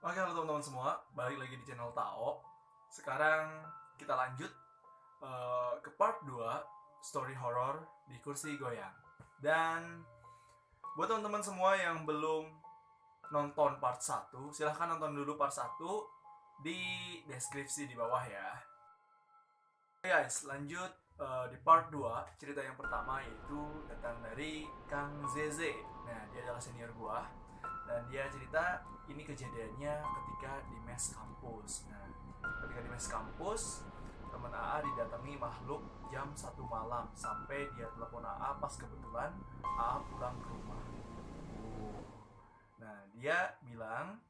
Oke, halo teman-teman semua, balik lagi di channel Tao. Sekarang kita lanjut ke part 2 story horror di kursi goyang. Dan buat teman-teman semua yang belum nonton part 1, silahkan nonton dulu part 1 di deskripsi di bawah ya. Oke guys, lanjut di part 2. Cerita yang pertama yaitu datang dari Kang Zeze. Nah, dia adalah senior gua dan dia cerita ini kejadiannya ketika di mes kampus. Nah, ketika di mes kampus, teman AA didatangi makhluk jam 1 malam sampai dia telepon AA pas kebetulan AA pulang ke rumah. Nah, dia bilang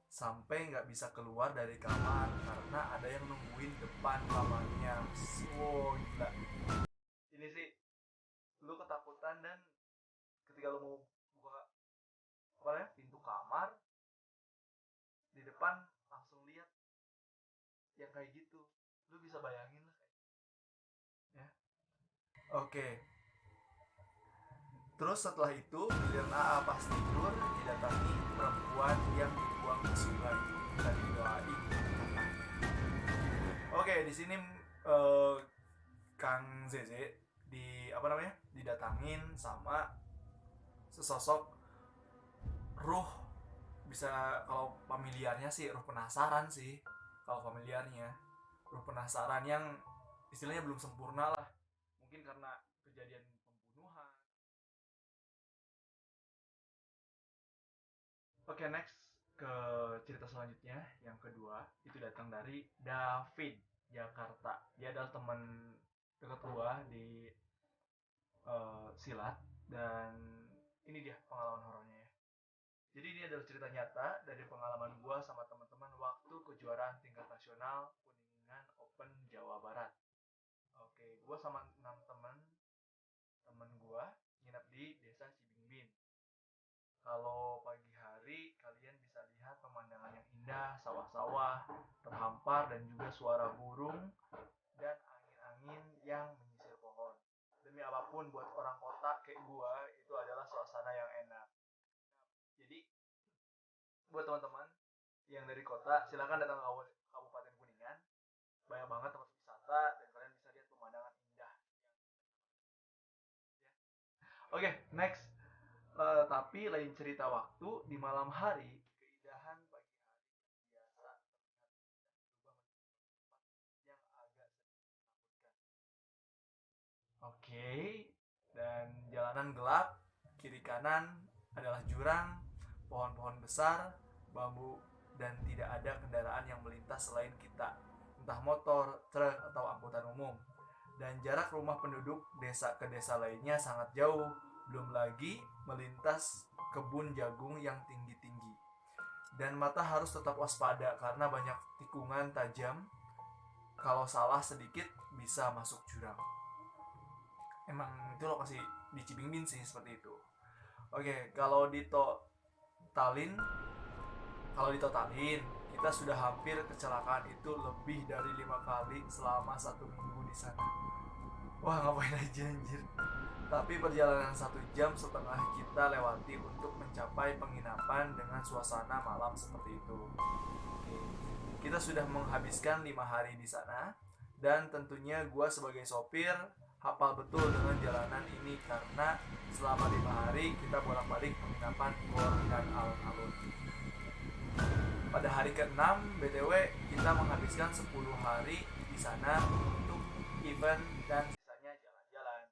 sampai nggak bisa keluar dari kamar karena ada yang nungguin depan kamarnya. Wow, gila. Ini sih lu ketakutan dan ketika lu mau buka apa ya pintu kamar di depan langsung lihat yang kayak gitu, lu bisa bayangin lah ya. Oke, terus setelah itu giliran AA pas tidur didatangi perempuan yang dibuang ke sungai dan didoain katanya. Oke, di sini eh, Kang Zeze di apa namanya didatangin sama sesosok ruh, bisa kalau familiarnya sih ruh penasaran sih, kalau familiarnya ruh penasaran yang istilahnya belum sempurna lah, mungkin karena kejadian pembunuhan. Oke, next ke cerita selanjutnya yang kedua itu datang dari David Jakarta. Dia adalah teman dekat gua di silat, dan ini dia pengalaman horornya ya. Jadi ini adalah cerita nyata dari pengalaman gua sama teman-teman waktu kejuaraan tingkat nasional Kuningan Open Jawa Barat. Oke, gua sama 6 temen gua nginep di desa Cibingbin. Kalau pagi hari kalian bisa lihat pemandangan yang indah, sawah-sawah terhampar dan juga suara burung dan angin-angin yang menyisir pohon. Demi apapun buat orang kota kayak gua itu adalah suasana yang enak. Jadi buat teman-teman yang dari kota silakan datang ke Kabupaten Kuningan. Banyak banget tempat wisata dan kalian bisa lihat pemandangan indah. Oke, okay, next. Tapi lain cerita waktu di malam hari, keindahan pagi hari biasa berubah menjadi tempat yang agak sedikit menakutkan. Oke, okay. Dan jalanan gelap, kiri kanan adalah jurang, pohon-pohon besar, bambu, dan tidak ada kendaraan yang melintas selain kita, entah motor, truk, atau angkutan umum. Dan jarak rumah penduduk desa ke desa lainnya sangat jauh, belum lagi melintas kebun jagung yang tinggi-tinggi. Dan mata harus tetap waspada karena banyak tikungan tajam, kalau salah sedikit bisa masuk jurang. Emang itu lokasi di Cibingbin sih seperti itu. Oke, kalau ditotalin kita sudah hampir kecelakaan itu lebih dari 5 kali selama 1 minggu di sana. Wah, ngapain aja anjir. Tapi perjalanan 1 jam setengah kita lewati untuk mencapai penginapan dengan suasana malam seperti itu. Oke. Kita sudah menghabiskan 5 hari di sana, dan tentunya gue sebagai sopir hafal betul dengan jalanan ini karena selama 5 hari kita bolak-balik penginapan gor dan alun-alun. Pada hari ke-6 BTW kita menghabiskan 10 hari di sana untuk event dan sisanya jalan-jalan.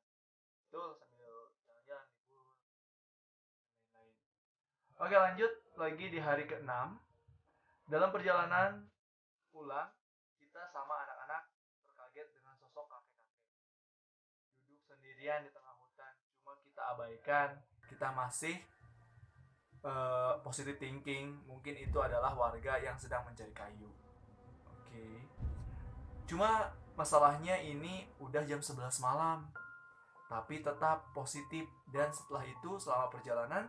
Betul, sambil jalan-jalan libur dan lain-lain. Oke, lanjut lagi di hari ke-6. Dalam perjalanan pulang, kita sama anak-anak terkaget dengan sosok kakek-kakek duduk sendirian di tengah hutan. Cuma kita abaikan, kita masih positive thinking, mungkin itu adalah warga yang sedang mencari kayu. Oke. Okay. Cuma masalahnya ini udah jam 11 malam. Tapi tetap positif, dan setelah itu selama perjalanan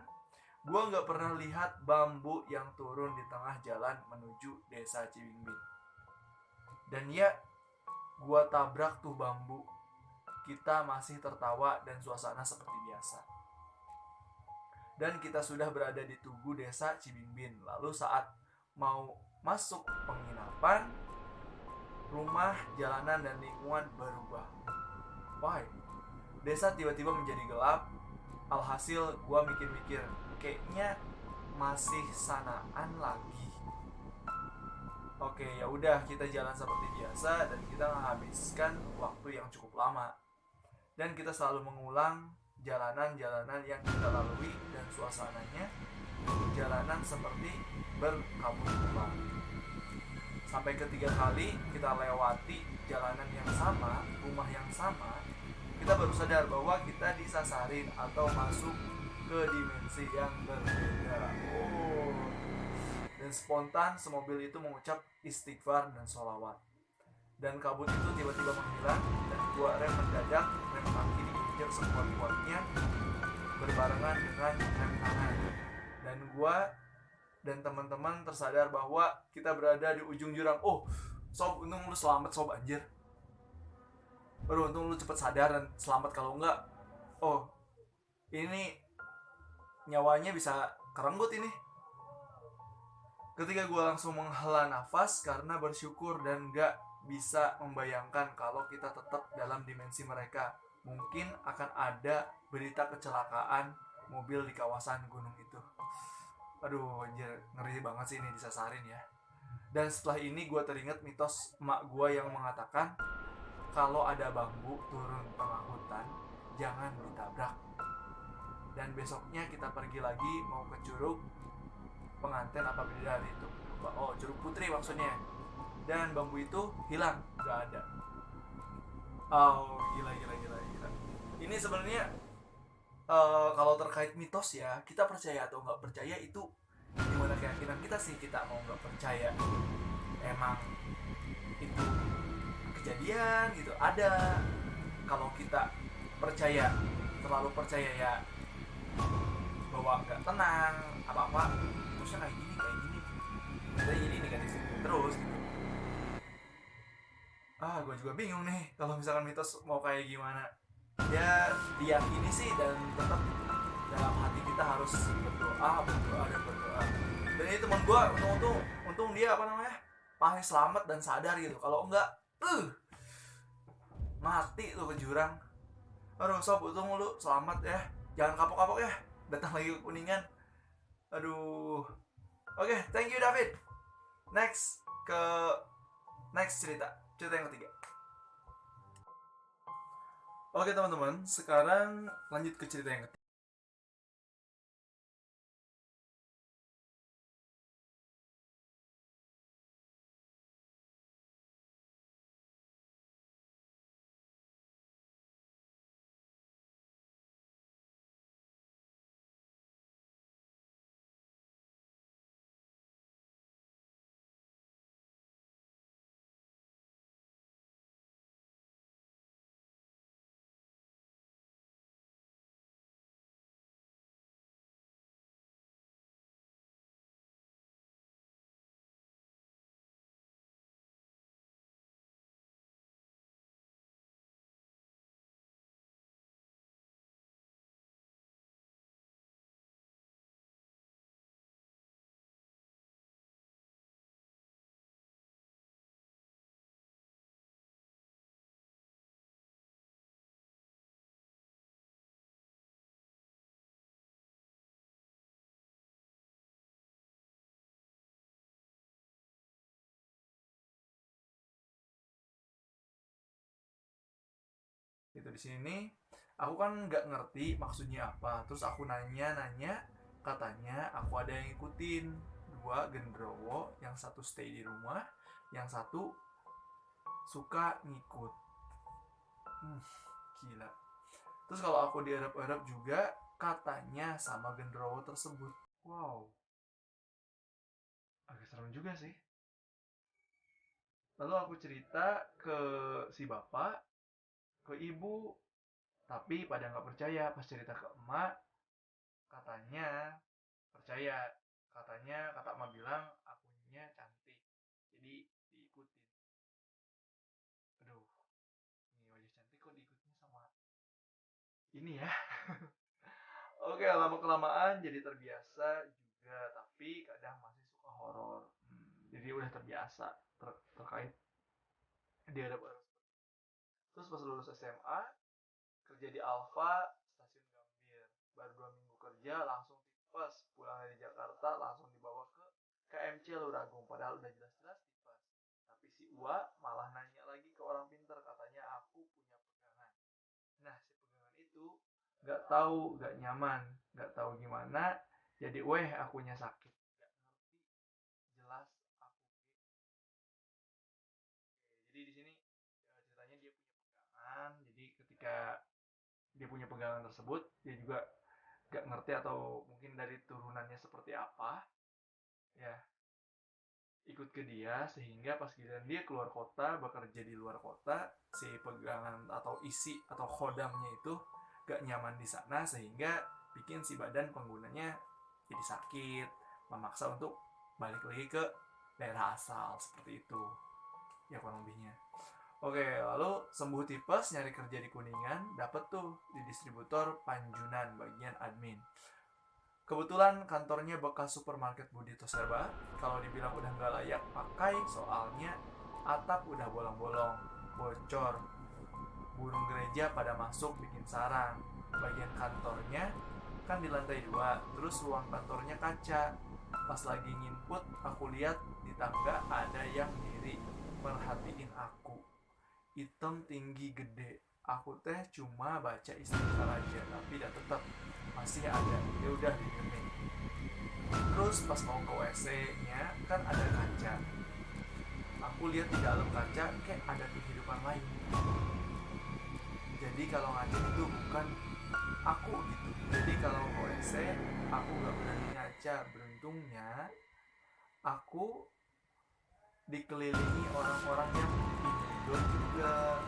gue nggak pernah lihat bambu yang turun di tengah jalan menuju desa Cibingbin. Dan ya, gue tabrak tuh bambu. Kita masih tertawa dan suasana seperti biasa. Dan kita sudah berada di tugu desa Cibingbin. Lalu saat mau masuk penginapan, rumah, jalanan, dan lingkungan berubah. Why? Desa tiba-tiba menjadi gelap. Alhasil gue mikir-mikir, kayaknya masih sanaan lagi. Oke, ya udah, kita jalan seperti biasa dan kita menghabiskan waktu yang cukup lama. Dan kita selalu mengulang jalanan-jalanan yang kita lalui dan suasananya jalanan seperti berkabut-kabut. Sampai ketiga kali kita lewati jalanan yang sama, rumah yang sama, kita baru sadar bahwa kita disasarin atau masuk ke dimensi yang berbeda. Dan spontan semobil itu mengucap istighfar dan sholawat. Dan kabut itu tiba-tiba menghilang dan dua rem mendadak, rem kaki diinjak sekuat-kuatnya berbarengan dengan rem kanan. Dan gua dan teman-teman tersadar bahwa kita berada di ujung jurang. Oh, sob, untung lu selamat sob, anjir. Baru untung lu cepet sadar dan selamat, kalau enggak, oh, ini nyawanya bisa kerenggut ini. Ketika gue langsung menghela nafas karena bersyukur dan gak bisa membayangkan kalau kita tetap dalam dimensi mereka. Mungkin akan ada berita kecelakaan mobil di kawasan gunung itu. Aduh, anjir, ngeri banget sih ini disasarin ya. Dan setelah ini gue teringat mitos emak gue yang mengatakan kalau ada bambu turun tengah hutan, jangan ditabrak. Dan besoknya kita pergi lagi mau ke Curug Pengantin apa bidadari itu. Oh, Curug Putri maksudnya. Dan bambu itu hilang, gak ada. Oh, gila. Ini sebenarnya kalau terkait mitos ya, kita percaya atau nggak percaya itu gimana keyakinan kita sih. Kita mau nggak percaya, emang itu kejadian gitu ada. Kalau kita percaya, terlalu percaya ya, bahwa nggak tenang apa terusnya kayak gini jadi negatif terus gitu. Gue juga bingung nih kalau misalkan mitos mau kayak gimana. Ya diyakini sih, dan tetap dalam hati kita harus berdoa. Dan ini teman gue, untung dia paling selamat dan sadar gitu. Kalau enggak mati tuh ke jurang. Aduh sob, untung lu selamat ya, jangan kapok-kapok ya datang lagi ke Kuningan. Aduh. Oke, thank you David. Next cerita yang ketiga. Oke teman-teman, sekarang lanjut ke cerita yang ketiga. Itu di sini aku kan nggak ngerti maksudnya apa, terus aku nanya, katanya aku ada yang ngikutin, dua gendrowo, yang satu stay di rumah, yang satu suka ngikut. Gila. Terus kalau aku diharap-harap juga katanya sama gendrowo tersebut. Wow, agak serem juga sih. Lalu aku cerita ke si bapak, ke ibu, tapi pada nggak percaya. Pas cerita ke emak, katanya percaya. Kata emak bilang akunya cantik, jadi diikutin. Aduh, ini wajah cantik kok diikutin sama ini ya. Oke, lama kelamaan jadi terbiasa juga, tapi kadang masih suka horor. jadi udah terbiasa terkait dia ada baru. Terus pas lulus SMA kerja di Alfa stasiun Gambir, baru 2 minggu kerja langsung tipes, pulang dari Jakarta langsung dibawa ke KMC Luragung, padahal udah jelas-jelas tipes. Tapi si Ua malah nanya lagi ke orang pinter, katanya aku punya pegangan. Nah si pegangan itu nggak tahu, nggak nyaman, nggak tahu gimana, jadi akunya sakit, nggak ngerti jelas aku. Jadi di sini ceritanya dia punya pegangan, jadi ketika dia punya pegangan tersebut dia juga gak ngerti atau mungkin dari turunannya seperti apa ya, ikut ke dia, sehingga pas giliran dia keluar kota bekerja di luar kota, si pegangan atau isi atau khodamnya itu gak nyaman di sana, sehingga bikin si badan penggunanya jadi sakit, memaksa untuk balik lagi ke daerah asal, seperti itu ya kurang lebihnya. Oke, lalu sembuh tipes, nyari kerja di Kuningan, dapet tuh di distributor Panjunan bagian admin. Kebetulan kantornya bekas supermarket Budi Toserba. Kalau dibilang udah nggak layak pakai, soalnya atap udah bolong-bolong, bocor, burung gereja pada masuk bikin sarang. Bagian kantornya kan di lantai 2, terus ruang kantornya kaca. Pas lagi nginput, aku lihat di tangga ada yang diri merhatiin aku. Hitam tinggi gede, aku teh cuma baca istighfar aja, tapi udah tetap masih ada, ya udah didiemin. Terus pas mau ke WC nya kan ada kaca, aku lihat di dalam kaca kayak ada kehidupan lain. Jadi kalau ngaca itu bukan aku gitu, jadi kalau ke WC aku gak berani ngaca. Beruntungnya aku dikelilingi orang-orang yang tidur juga,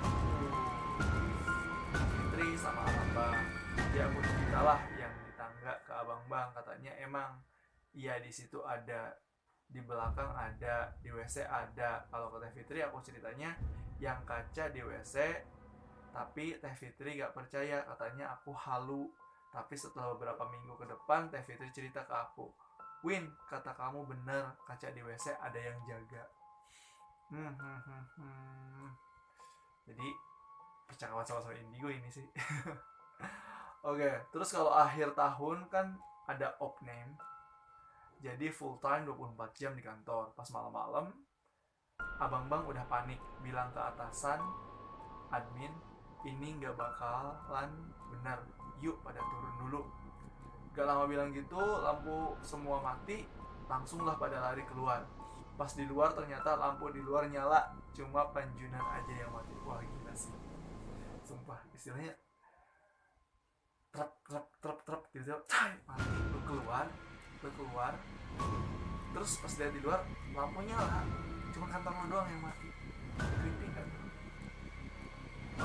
Fitri sama Abang Bang. Jadi aku ceritalah yang di tangga ke Abang Bang, katanya emang iya di situ ada, di belakang ada, di WC ada. Kalau ke Teh Fitri aku ceritanya yang kaca di WC, tapi Teh Fitri gak percaya, katanya aku halu. Tapi setelah beberapa minggu ke depan Teh Fitri cerita ke aku, Win, kata kamu bener, kaca di WC ada yang jaga. Jadi percakapan sama-sama indigo ini sih. Oke, terus kalau akhir tahun kan ada opname, jadi full time 24 jam di kantor. Pas malam-malam Abang Bang udah panik, bilang ke atasan admin, ini gak bakalan benar, yuk pada turun dulu. Gak lama bilang gitu, lampu semua mati, langsunglah pada lari keluar. Pas di luar ternyata lampu di luar nyala, cuma Panjunan aja yang mati. Wah gila sih, sumpah, istilahnya trap trap trap trap gitu, mati. Lu keluar terus pas lihat di luar lampu nyala, cuma kantong lu doang yang mati. Creepy kan?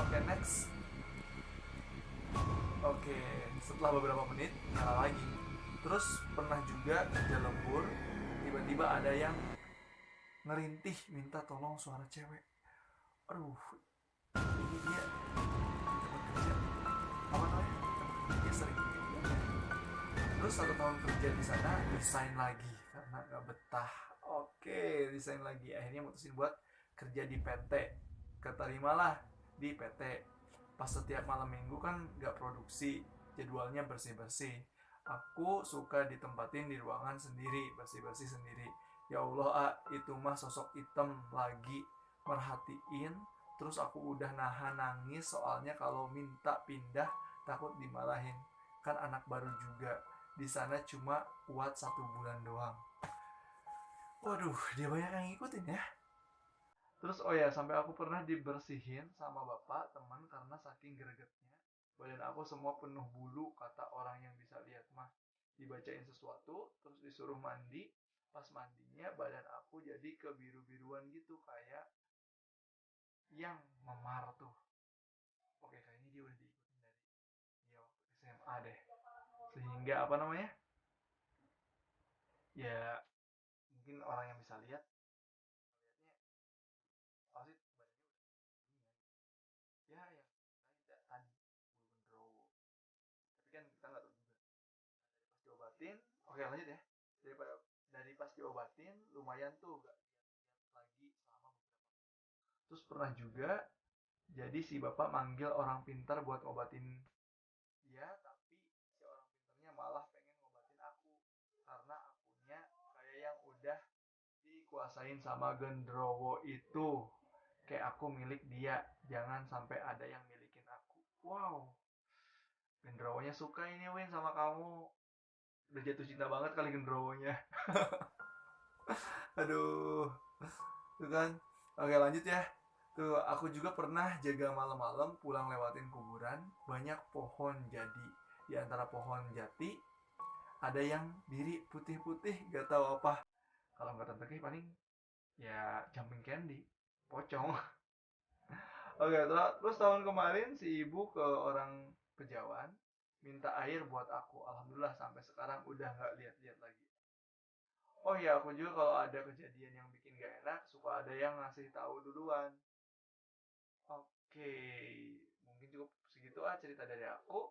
Oke, next. Oke, setelah beberapa menit nyala lagi. Terus pernah juga kerja lembur, tiba-tiba ada yang ngerintih minta tolong, suara cewek. Aduh, ini dia tempat kerja apa namanya, tempat kerja sering gitu. Terus 1 tahun kerja di sana, resign lagi karena gak betah. Oke, resign lagi, akhirnya mutusin buat kerja di PT. Keterimalah di PT. Pas setiap malam minggu kan gak produksi, jadwalnya bersih-bersih. Aku suka ditempatin di ruangan sendiri, bersih-bersih sendiri. Ya Allah, itu mah sosok hitam lagi merhatiin. Terus aku udah nahan nangis, soalnya kalau minta pindah takut dimarahin. Kan anak baru juga, di sana cuma kuat 1 bulan doang. Waduh, dia banyak yang ngikutin ya. Terus oh ya, sampai aku pernah dibersihin sama bapak teman karena saking gregetnya. Badan aku semua penuh bulu, kata orang yang bisa lihat mah. Dibacain sesuatu, terus disuruh mandi. Pas mandinya badan aku jadi kebiru-biruan gitu, kayak yang memar tuh. Oke, kayaknya dia udah diikutin dari dia waktu SMA deh. Sehingga apa namanya? Ya mungkin orang yang bisa lihat lihatnya pasti badannya udah ya yang kita tadi bulu gendrowo, tapi kan kita nggak tahu juga. Dari pas diobatin, oke lanjut ya, dari pas diobatin lumayan tuh, gak Terus pernah juga jadi si bapak manggil orang pintar buat ngobatin dia, tapi si orang pintarnya malah pengen ngobatin aku karena akunya kayak yang udah dikuasain sama genderuwo itu, kayak aku milik dia, jangan sampai ada yang milikin aku. Wow, genderuwonya suka ini Win sama kamu, udah jatuh cinta banget kali genderuwonya. Aduh, tuh kan. Oke, lanjut ya. Tuh, aku juga pernah jaga malam-malam pulang lewatin kuburan, banyak pohon jadi. Di antara pohon jati ada yang diri putih-putih, gak tahu apa. Kalau nggak tante paling ya jumping candy, pocong. Oke, terus tahun kemarin si ibu ke orang kejauhan minta air buat aku. Alhamdulillah sampai sekarang udah nggak lihat-lihat lagi. Oh ya, aku juga kalau ada kejadian yang bikin gak enak, suka ada yang ngasih tahu duluan. Oke, mungkin cukup segitu cerita dari aku.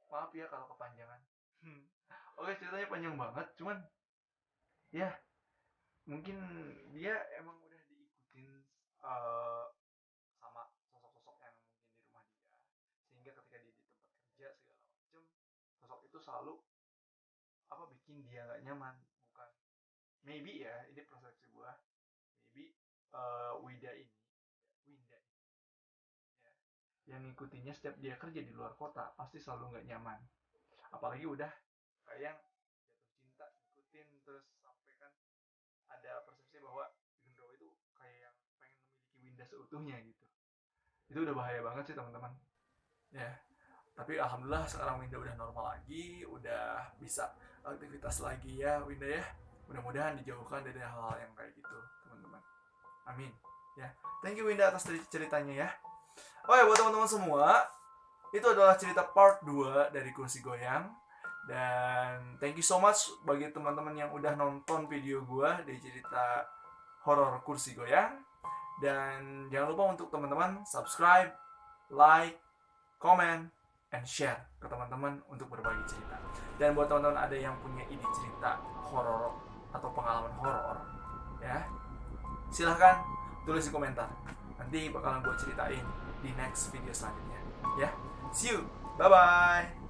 Maaf ya kalau kepanjangan. Oke, ceritanya panjang banget, cuman ya mungkin dia emang udah diikutin eh, sama sosok-sosok yang mungkin di rumah dia, sehingga ketika dia di tempat kerja segala macem, sosok itu selalu bikin dia nggak nyaman. Bukan, maybe ya, ini persepsi gua, maybe Wida ini, Winda ya, yang ngikutinnya setiap dia kerja di luar kota pasti selalu nggak nyaman. Apalagi udah kayak yang jatuh cinta ngikutin terus, sampai kan ada persepsi bahwa Gendro itu kayak yang pengen memiliki Winda seutuhnya gitu. Itu udah bahaya banget sih teman-teman ya. Tapi alhamdulillah sekarang Winda udah normal lagi, udah bisa aktivitas lagi ya Winda ya. Mudah-mudahan dijauhkan dari hal-hal yang kayak gitu teman-teman, amin ya. Thank you Winda atas ceritanya ya. Oke, buat teman-teman semua, itu adalah cerita part 2 dari Kursi Goyang. Dan thank you so much bagi teman-teman yang udah nonton video gue di cerita horor Kursi Goyang. Dan jangan lupa untuk teman-teman subscribe, like, comment, and share ke teman-teman untuk berbagi cerita. Dan buat teman-teman ada yang punya ide cerita horor atau pengalaman horor ya, silahkan tulis di komentar. Nanti bakalan gue ceritain di next video selanjutnya ya. See you, bye bye.